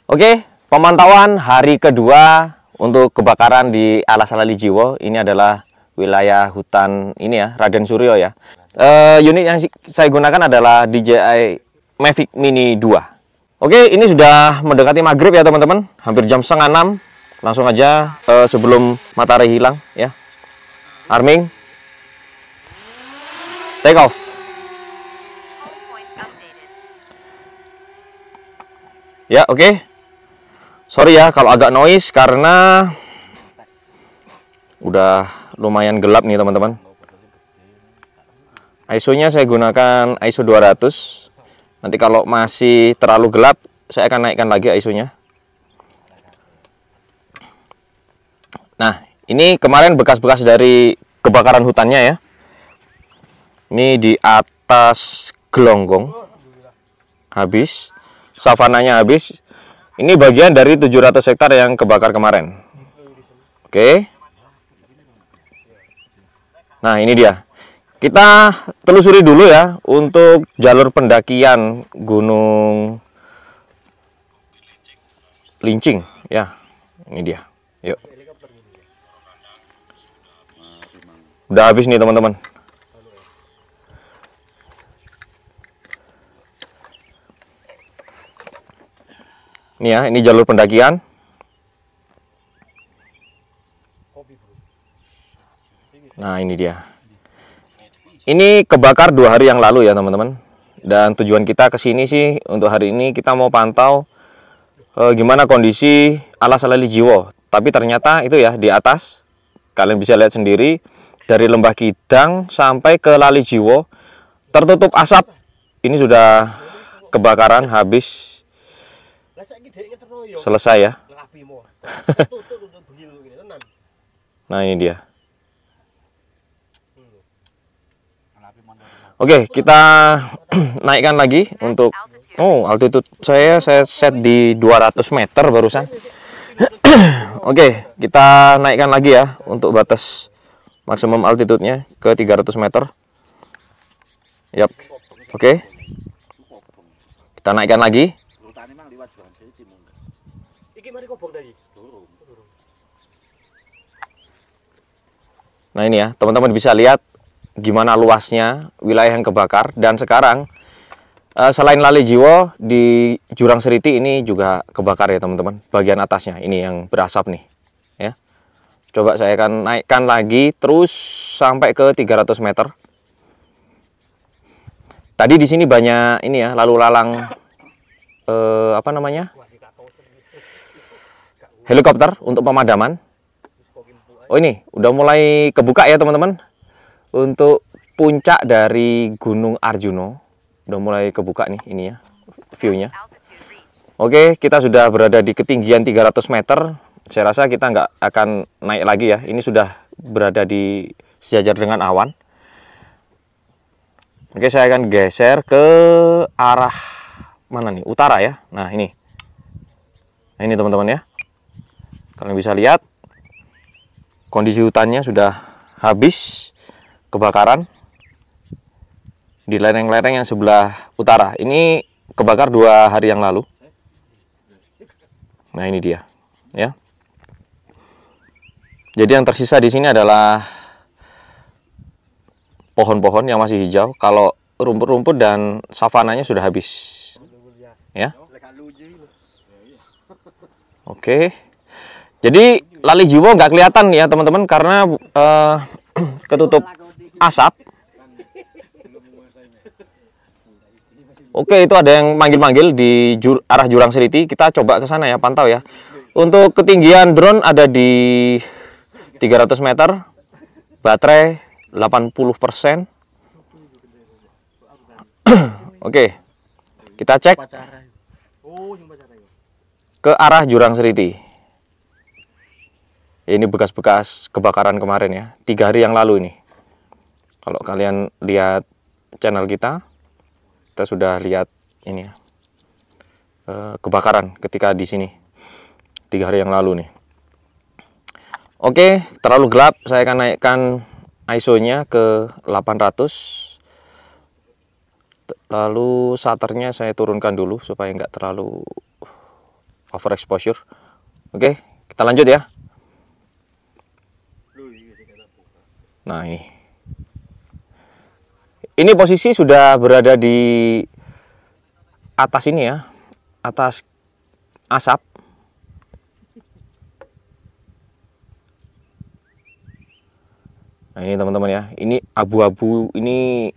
Oke, pemantauan hari kedua untuk kebakaran di Alas Lali Jiwo. Ini adalah wilayah hutan ini ya, Raden Suryo ya. Unit yang saya gunakan adalah DJI Mavic Mini 2. Oke, ini sudah mendekati maghrib ya teman-teman. Hampir jam 5:30. Langsung aja sebelum matahari hilang ya. Arming. Take off. Ya, oke. Sorry ya kalau agak noise karena udah lumayan gelap nih teman-teman. ISO-nya saya gunakan ISO 200. Nanti kalau masih terlalu gelap, saya akan naikkan lagi ISO-nya. Nah, ini kemarin bekas-bekas dari kebakaran hutannya ya. Ini di atas Gelonggong. Habis. Savananya habis. Ini bagian dari 700 hektar yang kebakar kemarin. Oke. Nah, ini dia. Kita telusuri dulu ya untuk jalur pendakian Gunung Lincing ya. Ini dia. Yuk. Udah habis nih teman-teman. Ini ya, ini jalur pendakian. Nah, ini dia. Ini kebakar 2 hari yang lalu ya, teman-teman. Dan tujuan kita ke sini sih untuk hari ini kita mau pantau gimana kondisi Alas Lali Jiwo. Tapi ternyata itu ya di atas. Kalian bisa lihat sendiri dari Lembah Kidang sampai ke Lali Jiwo tertutup asap. Ini sudah kebakaran habis. Selesai ya. Nah, ini dia. Oke, kita naikkan lagi untuk altitude saya set di 200 meter barusan. Oke, kita naikkan lagi ya untuk batas maksimum altitude-nya ke 300 meter. Yap. Oke. Kita naikkan lagi. Nah, ini ya, teman-teman bisa lihat gimana luasnya wilayah yang kebakar. Dan sekarang selain Lali Jiwo, di Jurang Seriti ini juga kebakar ya teman-teman. Bagian atasnya ini yang berasap nih ya. Coba saya akan naikkan lagi terus sampai ke 300 meter. Tadi di sini banyak ini ya, lalu lalang apa namanya, helikopter untuk pemadaman. Oh, ini udah mulai kebuka ya teman-teman. Untuk puncak dari Gunung Arjuno udah mulai kebuka nih, ini ya view-nya. Oke, kita sudah berada di ketinggian 300 meter. Saya rasa kita nggak akan naik lagi ya. Ini sudah berada di sejajar dengan awan. Oke, saya akan geser ke arah mana nih? Utara ya. Nah, ini. Nah, ini teman-teman ya. Kalian bisa lihat kondisi hutannya sudah habis kebakaran di lereng-lereng yang sebelah utara. Ini kebakar 2 hari yang lalu. Nah, ini dia ya. Jadi yang tersisa di sini adalah pohon-pohon yang masih hijau. Kalau rumput-rumput dan savananya sudah habis ya. Oke. Jadi Lali Jiwo nggak kelihatan ya teman-teman karena ketutup asap. Oke, itu ada yang manggil-manggil di arah Jurang Seriti. Kita coba ke sana ya, pantau ya. Untuk ketinggian drone ada di 300 meter. Baterai 80%. Oke. Kita cek ke arah Jurang Seriti. Ini bekas-bekas kebakaran kemarin ya, 3 hari yang lalu ini. Kalau kalian lihat channel kita sudah lihat ini ya, kebakaran ketika di sini 3 hari yang lalu nih. Oke, terlalu gelap. Saya akan naikkan ISO-nya ke 800. Lalu shutternya saya turunkan dulu supaya nggak terlalu overexposure. Oke, kita lanjut ya. Nah, ini posisi sudah berada di atas ini ya, atas asap. Nah, ini teman-teman ya, ini abu-abu ini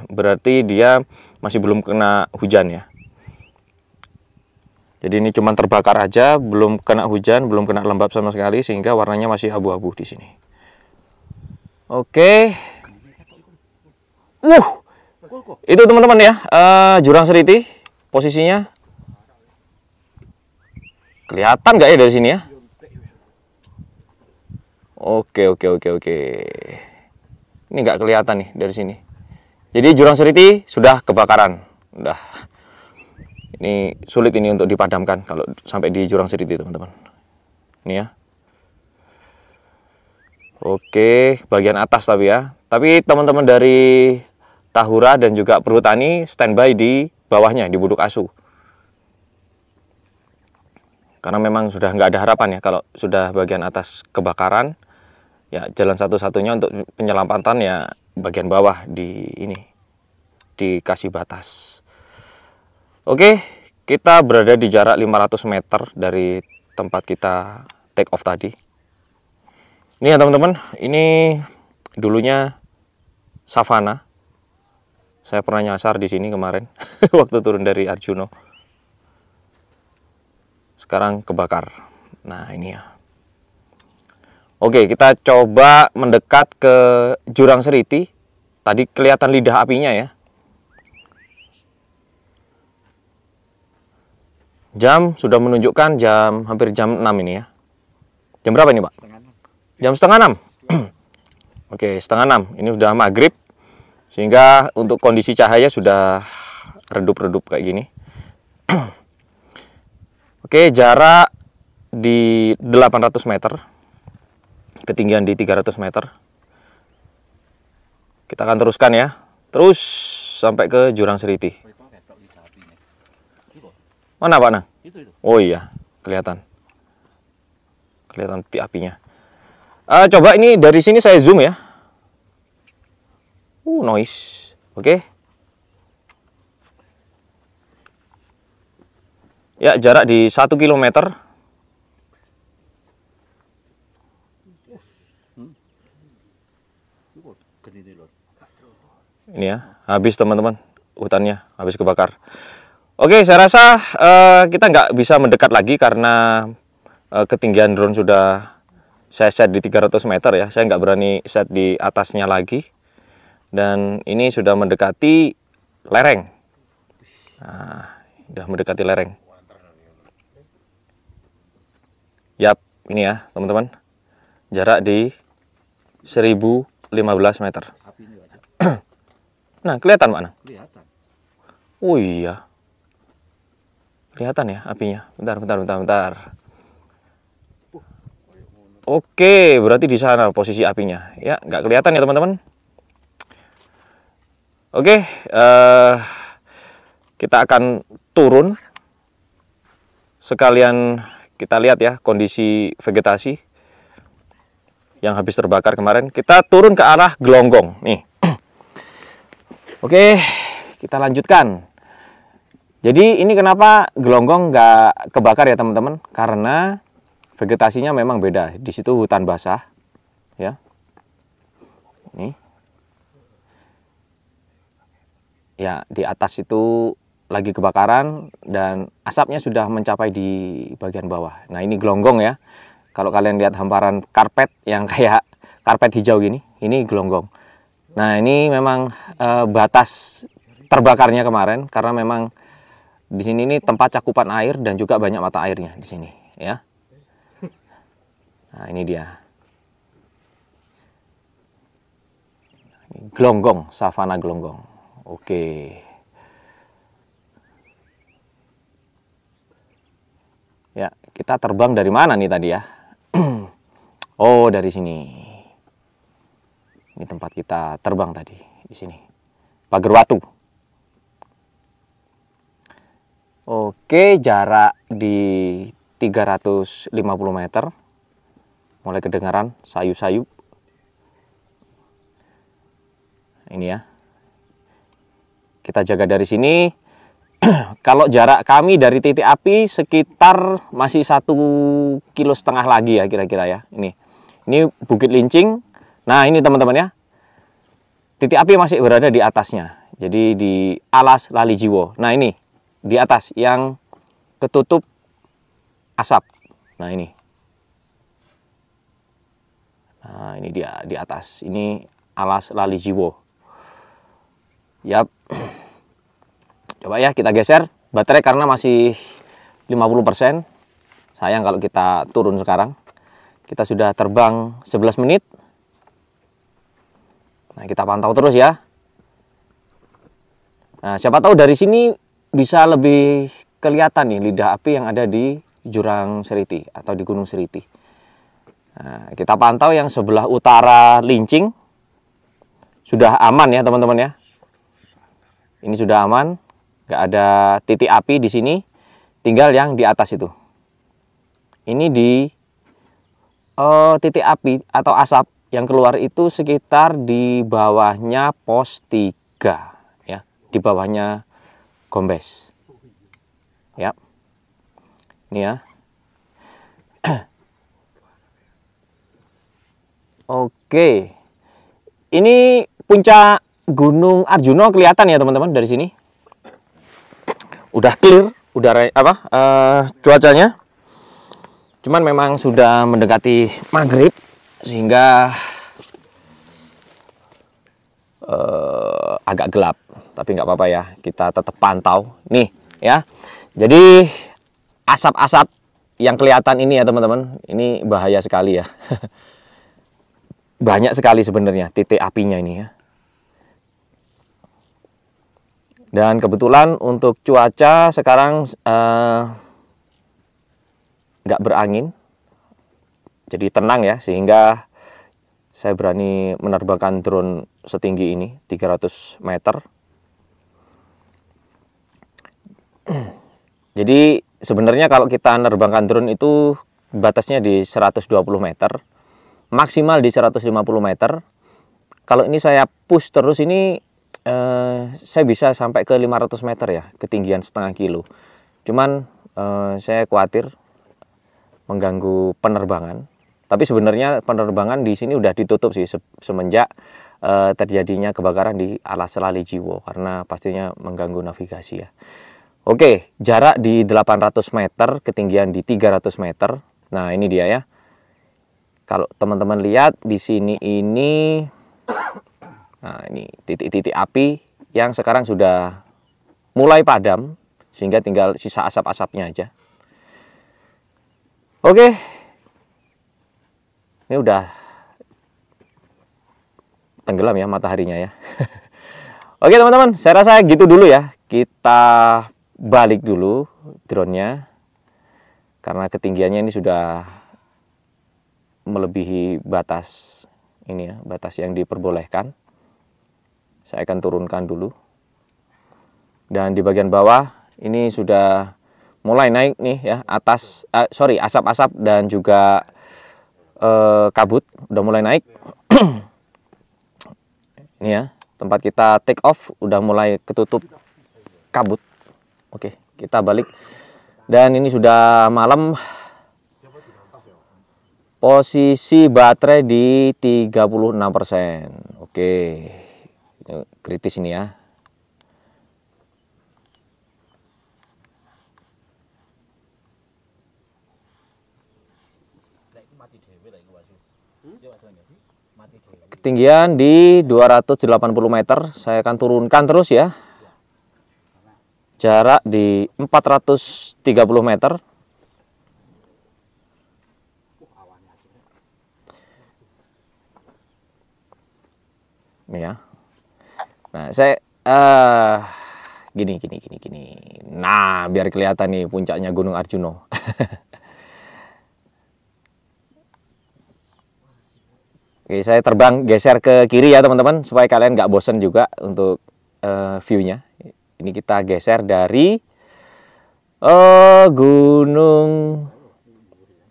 berarti dia masih belum kena hujan ya. Jadi ini cuma terbakar aja, belum kena hujan, belum kena lembab sama sekali, sehingga warnanya masih abu-abu di sini. Oke. Itu teman-teman ya, jurang seriti posisinya. Kelihatan nggak ya dari sini ya? Oke. Ini nggak kelihatan nih dari sini. Jadi jurang seriti sudah kebakaran. Udah. Ini sulit ini untuk dipadamkan kalau sampai di jurang seriti, teman-teman. Ini ya. Oke, bagian atas tapi ya. Tapi teman-teman dari Tahura dan juga Perhutani standby di bawahnya, di Buduk Asu. Karena memang sudah nggak ada harapan ya kalau sudah bagian atas kebakaran. Ya jalan satu-satunya untuk penyelamatan ya bagian bawah di ini. Dikasih batas. Oke, kita berada di jarak 500 meter dari tempat kita take off tadi. Ini ya teman-teman, ini dulunya savana. Saya pernah nyasar di sini kemarin waktu turun dari Arjuno. Sekarang kebakar. Nah, ini ya. Oke, kita coba mendekat ke jurang seriti. Tadi kelihatan lidah apinya ya. Jam sudah menunjukkan hampir jam 6 ini ya. Jam berapa ini, Pak? Jam setengah 6. Oke, setengah 6. Ini sudah maghrib. Sehingga untuk kondisi cahaya sudah redup-redup kayak gini. Oke, jarak di 800 meter. Ketinggian di 300 meter. Kita akan teruskan ya. Terus sampai ke jurang seriti. Mana Pak Nang? Oh iya, kelihatan. Kelihatan titik apinya. Coba ini dari sini saya zoom ya. Noise. Oke. Ya, jarak di 1 km. Ini ya, habis teman-teman. Hutannya habis kebakar. Oke, saya rasa kita nggak bisa mendekat lagi karena ketinggian drone sudah saya set di 300 meter ya. Saya nggak berani set di atasnya lagi. Dan ini sudah mendekati lereng. Nah, sudah mendekati lereng. Yap, ini ya teman-teman. Jarak di 1015 meter. Nah, kelihatan Pak Nang? Kelihatan. Oh iya. Kelihatan ya apinya. Bentar. Oke, berarti di sana posisi apinya. Ya, nggak kelihatan ya teman-teman. Oke, kita akan turun. Sekalian kita lihat ya kondisi vegetasi yang habis terbakar kemarin. Kita turun ke arah Gelonggong. Nih. Oke, kita lanjutkan. Jadi ini kenapa Gelonggong nggak kebakar ya teman-teman? Karena vegetasinya memang beda. Di situ hutan basah, ya. Nih. Ya, di atas itu lagi kebakaran dan asapnya sudah mencapai di bagian bawah. Nah, ini Gelonggong ya. Kalau kalian lihat hamparan karpet yang kayak karpet hijau gini, ini Gelonggong. Nah, ini memang batas terbakarnya kemarin karena memang di sini ini tempat cakupan air dan juga banyak mata airnya di sini, ya. Nah, ini dia. Gelonggong, savana Gelonggong. Oke. Ya, kita terbang dari mana nih tadi ya? Oh, dari sini. Ini tempat kita terbang tadi, di sini. Pagerwatu. Oke, jarak di 350 meter. Mulai kedengaran sayup-sayup. Ini ya. Kita jaga dari sini. Kalau jarak kami dari titik api sekitar masih 1,5 kilo lagi ya kira-kira ya. Ini Bukit Lincing. Nah ini teman-teman ya. Titik api masih berada di atasnya. Jadi di Alas Lali Jiwo. Nah ini di atas yang ketutup asap. Nah ini. Nah ini dia di atas. Ini Alas Lali Jiwo. Yap. Coba ya kita geser baterai karena masih 50%. Sayang kalau kita turun sekarang. Kita sudah terbang 11 menit. Nah, kita pantau terus ya. Nah, siapa tahu dari sini bisa lebih kelihatan nih lidah api yang ada di Jurang Seriti atau di Gunung Seriti. Nah, kita pantau yang sebelah utara Lincing. Sudah aman ya teman-teman ya. Ini sudah aman. Nggak ada titik api di sini, tinggal yang di atas itu. Ini di titik api atau asap yang keluar itu sekitar di bawahnya pos 3 ya, di bawahnya Gombes. Ya. Ini ya. Oke. Ini puncak Gunung Arjuno kelihatan ya teman-teman dari sini. Udah clear udara cuacanya. Cuman memang sudah mendekati maghrib sehingga agak gelap. Tapi nggak apa-apa ya, kita tetap pantau nih ya. Jadi asap-asap yang kelihatan ini ya teman-teman, ini bahaya sekali ya. Banyak sekali sebenarnya titik apinya ini ya. Dan kebetulan untuk cuaca sekarang nggak berangin, jadi tenang ya, sehingga saya berani menerbangkan drone setinggi ini, 300 meter. Jadi sebenarnya kalau kita menerbangkan drone itu batasnya di 120 meter, maksimal di 150 meter. Kalau ini saya push terus ini, saya bisa sampai ke 500 meter ya, ketinggian setengah kilo. Cuman saya khawatir mengganggu penerbangan. Tapi sebenarnya penerbangan di sini udah ditutup sih semenjak terjadinya kebakaran di Alas Lali Jiwo, karena pastinya mengganggu navigasi ya. Oke, jarak di 800 meter, ketinggian di 300 meter. Nah ini dia ya. Kalau teman-teman lihat di sini ini. Nah ini titik-titik api yang sekarang sudah mulai padam, sehingga tinggal sisa asap-asapnya aja. Oke, ini udah tenggelam ya mataharinya ya. Oke teman-teman, saya rasa gitu dulu ya. Kita balik dulu drone-nya, karena ketinggiannya ini sudah melebihi batas ini ya, batas yang diperbolehkan. Saya akan turunkan dulu. Dan di bagian bawah ini sudah mulai naik nih ya, asap-asap dan juga kabut udah mulai naik. Ini ya, tempat kita take off udah mulai ketutup kabut. Oke, kita balik. Dan ini sudah malam. Posisi baterai di 36%. Oke. Kritis ini ya. Ketinggian di 280 meter. Saya akan turunkan terus ya. Jarak di 430 meter. Ini ya. Nah, saya gini. Nah, biar kelihatan nih puncaknya Gunung Arjuno. Oke, saya terbang geser ke kiri ya teman-teman, supaya kalian nggak bosen juga untuk view-nya. Ini kita geser dari Gunung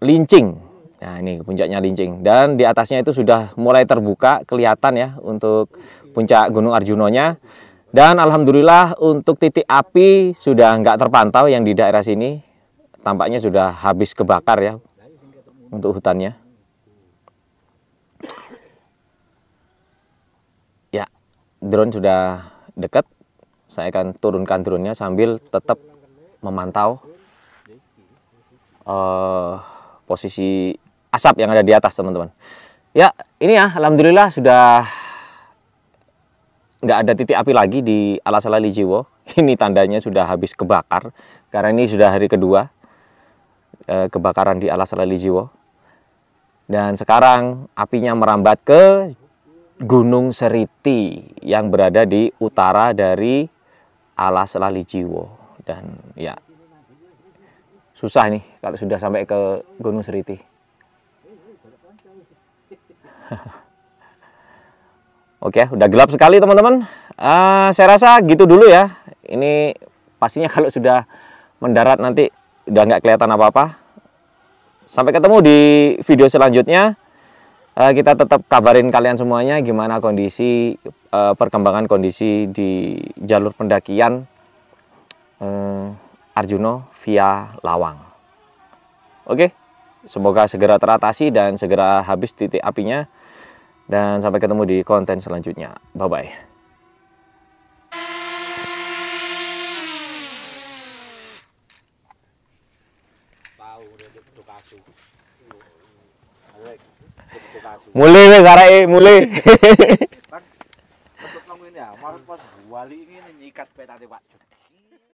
Lincing. Nah, ini puncaknya Lincing. Dan di atasnya itu sudah mulai terbuka, kelihatan ya untuk puncak Gunung Arjunonya. Dan alhamdulillah untuk titik api sudah nggak terpantau yang di daerah sini. Tampaknya sudah habis kebakar ya untuk hutannya. Ya, drone sudah dekat. Saya akan turunkan drone-nya sambil tetap memantau posisi asap yang ada di atas, teman-teman. Ya, ini ya, alhamdulillah sudah nggak ada titik api lagi di Alasala Lijiwo. Ini tandanya sudah habis kebakar, karena ini sudah hari kedua kebakaran di Alasala Lijiwo. Dan sekarang apinya merambat ke Gunung Seriti yang berada di utara dari Alasala Lijiwo. Dan ya, susah nih kalau sudah sampai ke Gunung Seriti. Oke, udah gelap sekali teman-teman. Saya rasa gitu dulu ya. Ini pastinya kalau sudah mendarat nanti udah nggak kelihatan apa-apa. Sampai ketemu di video selanjutnya. Kita tetap kabarin kalian semuanya gimana kondisi perkembangan kondisi di jalur pendakian Arjuno via Lawang. Oke, semoga segera teratasi dan segera habis titik apinya. Dan sampai ketemu di konten selanjutnya. Bye-bye. Mulai wes areke mulai. Untuk nongin ya, marut pas wali ini nyikat petane Pak.